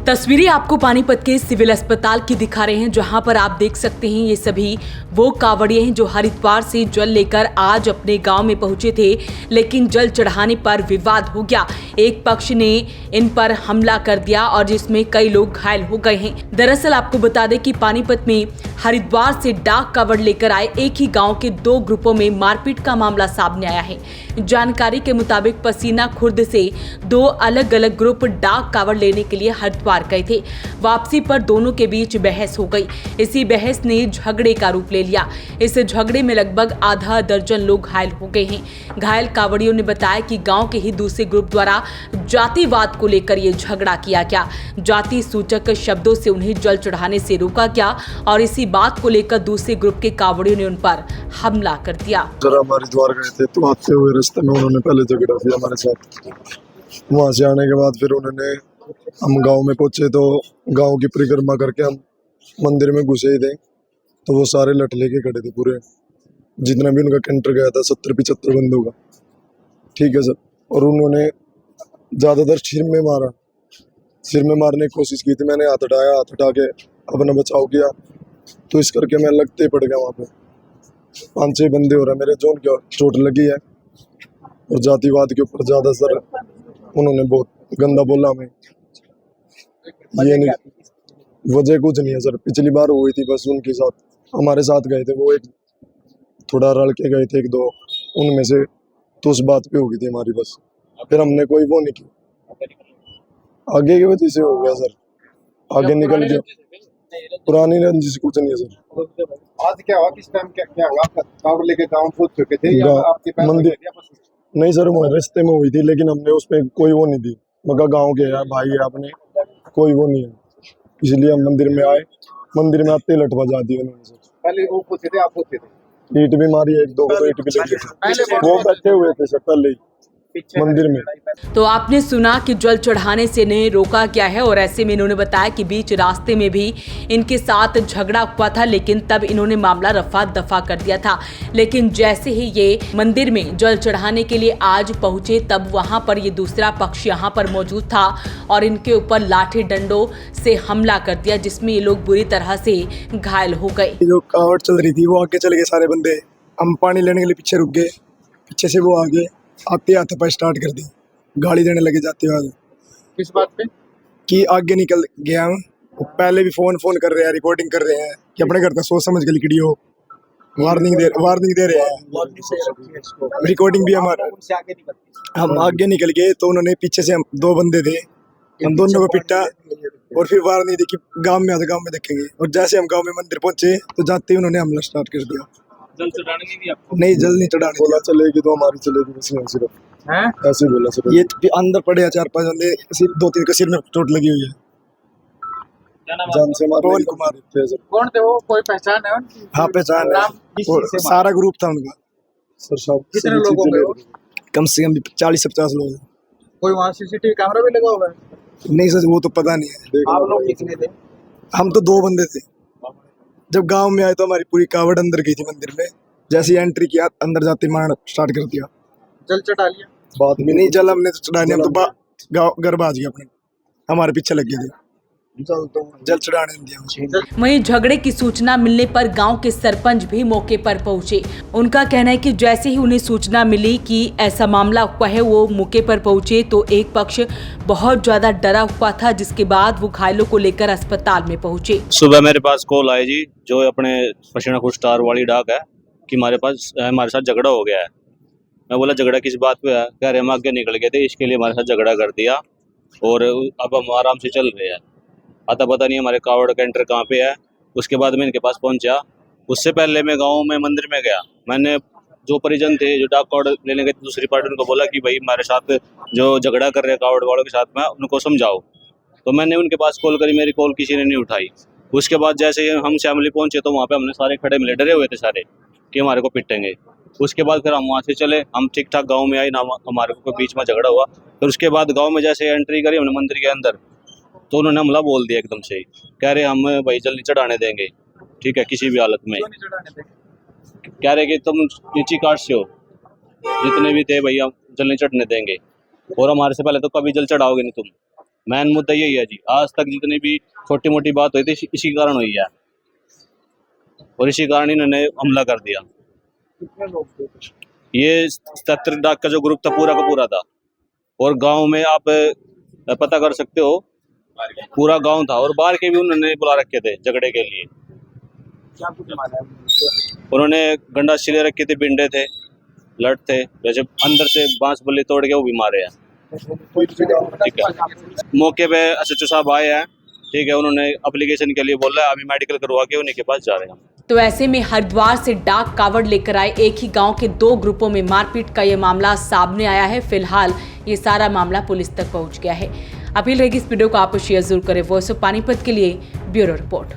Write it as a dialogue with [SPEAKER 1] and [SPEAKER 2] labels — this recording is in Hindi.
[SPEAKER 1] तस्वीरें आपको पानीपत के सिविल अस्पताल की दिखा रहे हैं, जहां पर आप देख सकते हैं ये सभी वो कांवड़िए हैं जो हरिद्वार से जल लेकर आज अपने गांव में पहुंचे थे, लेकिन जल चढ़ाने पर विवाद हो गया। एक पक्ष ने इन पर हमला कर दिया और जिसमें कई लोग घायल हो गए हैं। दरअसल आपको बता दें कि पानीपत में हरिद्वार से डाक कांवड़ लेकर आए एक ही गांव के दो ग्रुपों में मारपीट का मामला सामने आया है। जानकारी के मुताबिक पसीना खुर्द से दो अलग अलग ग्रुप डाक कांवड़ लेने के लिए हरिद्वार गए थे। वापसी पर दोनों के बीच बहस हो गई। इसी बहस ने झगड़े का रूप ले लिया। इस झगड़े में लगभग आधा दर्जन लोग घायल हो गए हैं। घायल कांवड़ियों ने बताया कि गांव के ही दूसरे ग्रुप द्वारा जातिवाद को लेकर ये झगड़ा किया गया। जाति सूचक शब्दों से उन्हें जल चढ़ाने से रोका गया और इसी बात को लेकर दूसरे ग्रुप के कांवड़ियों ने उन पर हमला कर दिया।
[SPEAKER 2] जरा हमारे द्वार गए थे तो आते हुए रास्ते में उन्होंने पहले झगड़ा किया हमारे साथ। वहां से आने के बाद फिर उन्होंने, हम गांव में पहुंचे तो गांव की परिक्रमा करके हम मंदिर में घुसे ही थे तो वो सारे लठ लेके खड़े थे पूरे, जितना भी उनका कैंटर गया था 70-75 बंदों का, ठीक है सर। और उन्होंने ज्यादातर सिर में मारने की कोशिश की थी। मैंने हाथ हटाया, हाथ हटा के अपना बचाव किया तो इस करके मैं लगते ही पड़ गया। वहाँ पे 5-6 बंदे हो रहे मेरे जो उनकी चोट लगी है। और जातिवाद के ऊपर ज्यादा सर उन्होंने बहुत गंदा बोला हमें। ये नहीं, वजह कुछ नहीं है सर। पिछली बार हुई थी बस उनके साथ, हमारे साथ गए थे वो, एक थोड़ा रल के गए थे एक दो उनमें से, तो उस बात पे हो गई थी हमारी बस। फिर हमने कोई वो नहीं की, आगे की वजह से हो गया सर, आगे निकल गया। पुरानी रंजिश कुछ नहीं है सर।
[SPEAKER 3] आज क्या हुआ, किस टाइम क्या हुआ? कांवड़ लेके गांव पहुंच चुके थे या आपके पास
[SPEAKER 2] मंदिर? नहीं सर, वो रास्ते में हुई थी लेकिन हमने उसमें कोई वो नहीं दी। मगर गांव के है भाई है अपने, कोई वो नहीं है, इसलिए हम मंदिर में आए। मंदिर में आते लठ बजा दी उन्होंने सर।
[SPEAKER 3] पहले वो पूछे थे, आप पूछे थे?
[SPEAKER 2] ईट भी मारी, एक दो को ईट भी लगी थी। वो बैठे हुए थे सर पहले ही मंदिर में।
[SPEAKER 1] तो आपने सुना कि जल चढ़ाने से इन्हें रोका गया है और ऐसे में इन्होंने बताया कि बीच रास्ते में भी इनके साथ झगड़ा हुआ था, लेकिन तब इन्होंने मामला रफा दफा कर दिया था। लेकिन जैसे ही ये मंदिर में जल चढ़ाने के लिए आज पहुंचे, तब वहां पर ये दूसरा पक्ष यहाँ पर मौजूद था और इनके ऊपर लाठी डंडों से हमला कर दिया, जिसमें ये लोग बुरी तरह से घायल हो गए।
[SPEAKER 4] जो कावड़ चल रही थी वो आगे चले गए सारे बंदे। हम पानी लेने के लिए पीछे रुक गए, पीछे से वो आगे आते हाथ पर स्टार्ट कर दी, गाड़ी देने लगे जाते हुए।
[SPEAKER 3] किस बात पे?
[SPEAKER 4] कि आगे निकल गया हूँ। पहले भी फोन कर रहे हैं, रिकॉर्डिंग कर रहे हैं कि अपने घर का सोच समझ के लिखड़ी हो, वार्निंग दे रहे हैं। रिकॉर्डिंग भी हमारा, हम आगे निकल गए तो उन्होंने पीछे से, हम दो बंदे थे, हम दोनों को पिटा और फिर वार्निंग दी कि गाँव में आते, गाँव में देखेंगे। और जैसे हम गाँव में मंदिर पहुंचे तो जाते ही उन्होंने हमला स्टार्ट कर दिया।
[SPEAKER 3] जल चढ़ाने नहीं दी आपको?
[SPEAKER 4] नहीं, जल नहीं चढ़ाने
[SPEAKER 2] बोला चलेगी तो हमारी चलेगी, बस यहीं सिर्फ
[SPEAKER 3] हैं?
[SPEAKER 2] ऐसे बोला सर।
[SPEAKER 4] ये अंदर पड़े हैं 4-5 बंदे, 2-3 के सिर में चोट लगी हुई है।
[SPEAKER 3] क्या नाम है?
[SPEAKER 2] जान से मार
[SPEAKER 4] पवन कुमार
[SPEAKER 2] थे सर।
[SPEAKER 3] कौन थे वो? कोई पहचान है उनकी?
[SPEAKER 4] हाँ, पहचान है, और सारा ग्रुप था उनका।
[SPEAKER 2] सर साहब
[SPEAKER 3] कितने लोग होंगे वो?
[SPEAKER 4] कम से कम 40-50 लोग हैं।
[SPEAKER 3] कोई वहाँ सीसीटीवी कैमरा भी लगा हुआ है?
[SPEAKER 4] नहीं सर, वो तो पता नहीं है।
[SPEAKER 3] आप लोग कितने थे?
[SPEAKER 4] हम तो 2 बंदे थे। जब गांव में आए तो हमारी पूरी कावड़ अंदर गई थी मंदिर में। जैसे ही एंट्री किया, अंदर जाते मारना स्टार्ट कर दिया।
[SPEAKER 3] जल चढ़ा लिया?
[SPEAKER 4] बात भी नहीं, जल हमने तो चढ़ाने, हम तो गाँव घर भाज गया अपने, हमारे पीछे लग गए थे, जल चढ़ाने नहीं दिया।
[SPEAKER 1] वहीं झगड़े की सूचना मिलने पर गांव के सरपंच भी मौके पर पहुंचे। उनका कहना है कि जैसे ही उन्हें सूचना मिली कि ऐसा मामला हुआ है, वो मौके पर पहुंचे तो एक पक्ष बहुत ज्यादा डरा हुआ था, जिसके बाद वो घायलों को लेकर अस्पताल में पहुंचे।
[SPEAKER 5] सुबह मेरे पास कॉल आई जी, जो अपने पसीना खुर्द स्टार वाली डाक है, कि हमारे साथ झगड़ा हो गया है। मैं बोला झगड़ा किस बात पे है? कह रहे हम आगे निकल गए थे, इसके लिए हमारे साथ झगड़ा कर दिया और अब हम आराम से चल रहे हैं। आता पता नहीं हमारे कावड़ कैंटर कहाँ पे है। उसके बाद मैं इनके पास पहुंचा। उससे पहले मैं गांव में मंदिर में गया। मैंने जो परिजन थे जो डाक कावड़ लेने गए थे दूसरी पार्टी, उनको बोला कि भाई हमारे साथ जो झगड़ा कर रहे हैं कावड़ वालों के साथ में, उनको समझाओ। तो मैंने उनके पास कॉल करी, मेरी कॉल किसी ने नहीं उठाई। उसके बाद जैसे ही हम श्यामली पहुंचे तो वहाँ पे हमने सारे खड़े मिले, डरे हुए थे सारे कि हमारे को पिटेंगे। उसके बाद फिर हम वहाँ से चले, हम ठीक ठाक गाँव में आए ना, हमारे को बीच में झगड़ा हुआ। फिर उसके बाद गाँव में जैसे एंट्री करी हमने मंदिर के अंदर, तो उन्होंने हमला बोल दिया एकदम से। कह रहे हम भाई जल नहीं चढ़ाने देंगे, ठीक है, किसी भी हालत में। कह रहे कि तुम नीची काट से हो, जितने भी थे भैया जल नहीं चढ़ने देंगे, और हमारे से पहले तो कभी जल चढ़ाओगे नहीं तुम। मेन मुद्दा यही है जी। आज तक जितनी भी छोटी मोटी बात हुई थी इसी कारण हुई है, और इसी कारण इन्होंने हमला कर दिया।
[SPEAKER 3] कितने लोग थे?
[SPEAKER 5] ये 77 डाक का जो ग्रुप था पूरा का पूरा था, और गांव में आप पता कर सकते हो पूरा गांव था, और बाहर के भी उन्होंने बुला रखे थे झगड़े के लिए।
[SPEAKER 3] क्या कुछ मारा है?
[SPEAKER 5] उन्होंने गंडासी ले रखी थी, बिंडे थे, लट थे, वैसे अंदर से बांस बल्ली तोड़ के वो भी मारे हैं। ठीक है, मौके पे एसएचओ साहब आए हैं, ठीक है, उन्होंने एप्लीकेशन के लिए बोला है, अभी मेडिकल करवा के उन्हीं के पास जा रहे हैं।
[SPEAKER 1] तो ऐसे में हरिद्वार से डाक कावड़ लेकर आए एक ही गांव के 2 ग्रुपों में मारपीट का ये मामला सामने आया है। फिलहाल ये सारा मामला पुलिस तक पहुंच गया है। अपील रहेगी इस वीडियो को आप शेयर जरूर करें। वॉइस ऑफ पानीपत के लिए ब्यूरो रिपोर्ट।